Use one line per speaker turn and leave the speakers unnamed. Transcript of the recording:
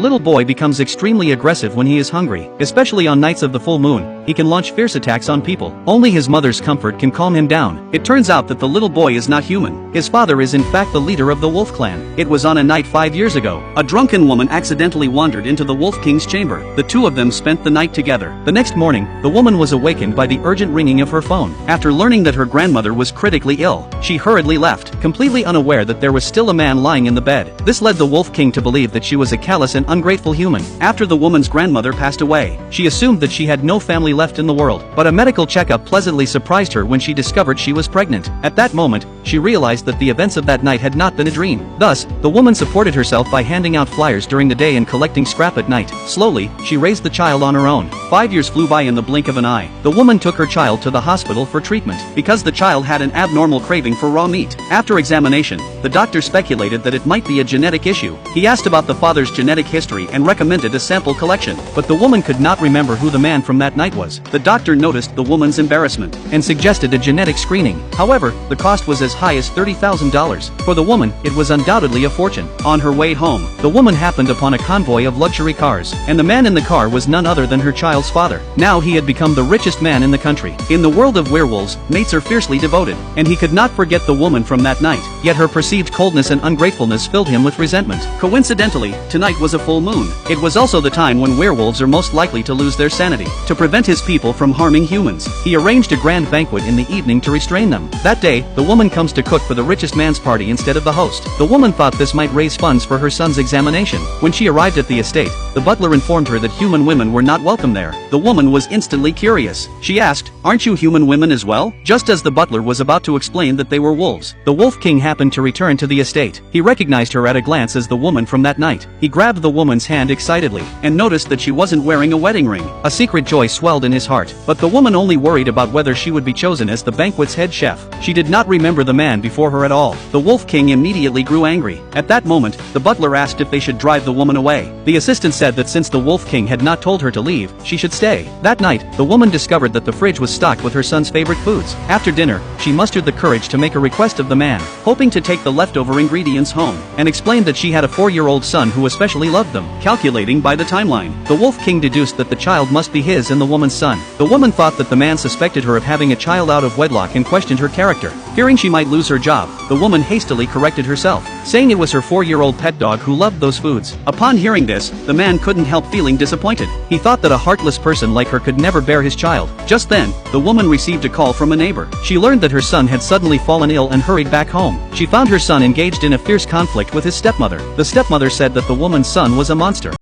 Little boy becomes extremely aggressive when he is hungry, especially on nights of the full moon. He can launch fierce attacks on people. Only his mother's comfort can calm him down. It turns out that the little boy is not human. His father is in fact the leader of the Wolf Clan. It was on a night 5 years ago. A drunken woman accidentally wandered into the Wolf King's chamber. The two of them spent the night together. The next morning, the woman was awakened by the urgent ringing of her phone. After learning that her grandmother was critically ill, she hurriedly left, completely unaware that there was still a man lying in the bed. This led the Wolf King to believe that she was a callous and ungrateful human. After the woman's grandmother passed away, she assumed that she had no family left in the world. But a medical checkup pleasantly surprised her when she discovered she was pregnant. At that moment, she realized that the events of that night had not been a dream. Thus, the woman supported herself by handing out flyers during the day and collecting scrap at night. Slowly, she raised the child on her own. 5 years flew by in the blink of an eye. The woman took her child to the hospital for treatment, because the child had an abnormal craving for raw meat. After examination, the doctor speculated that it might be a genetic issue. He asked about the father's genetic history and recommended a sample collection, but the woman could not remember who the man from that night was. The doctor noticed the woman's embarrassment and suggested a genetic screening. However, the cost was as high as $30,000. For the woman, it was undoubtedly a fortune. On her way home, the woman happened upon a convoy of luxury cars, and the man in the car was none other than her child's father. Now he had become the richest man in the country. In the world of werewolves, mates are fiercely devoted, and he could not forget the woman from that night. Yet her perceived coldness and ungratefulness filled him with resentment. Coincidentally, tonight was a full moon. It was also the time when werewolves are most likely to lose their sanity. To prevent his people from harming humans, he arranged a grand banquet in the evening to restrain them. That day, the woman comes to cook for the richest man's party instead of the host. The woman thought this might raise funds for her son's examination. When she arrived at the estate, the butler informed her that human women were not welcome there. The woman was instantly curious. She asked, "Aren't you human women as well?" Just as the butler was about to explain that they were wolves, the Wolf King happened to return to the estate. He recognized her at a glance as the woman from that night. He grabbed the woman's hand excitedly, and noticed that she wasn't wearing a wedding ring. A secret joy swelled in his heart, but the woman only worried about whether she would be chosen as the banquet's head chef. She did not remember the man before her at all. The Wolf King immediately grew angry. At that moment, the butler asked if they should drive the woman away. The assistant said that since the Wolf King had not told her to leave, she should stay. That night, the woman discovered that the fridge was stocked with her son's favorite foods. After dinner, she mustered the courage to make a request of the man, hoping to take the leftover ingredients home, and explained that she had a 4-year-old son who especially loved them. Calculating by the timeline, the Wolf King deduced that the child must be his and the woman's son. The woman thought that the man suspected her of having a child out of wedlock and questioned her character. Fearing she might lose her job, the woman hastily corrected herself, saying it was her 4-year-old pet dog who loved those foods. Upon hearing this, the man couldn't help feeling disappointed. He thought that a heartless person like her could never bear his child. Just then, the woman received a call from a neighbor. She learned that her son had suddenly fallen ill and hurried back home. She found her son engaged in a fierce conflict with his stepmother. The stepmother said that the woman's son was a monster.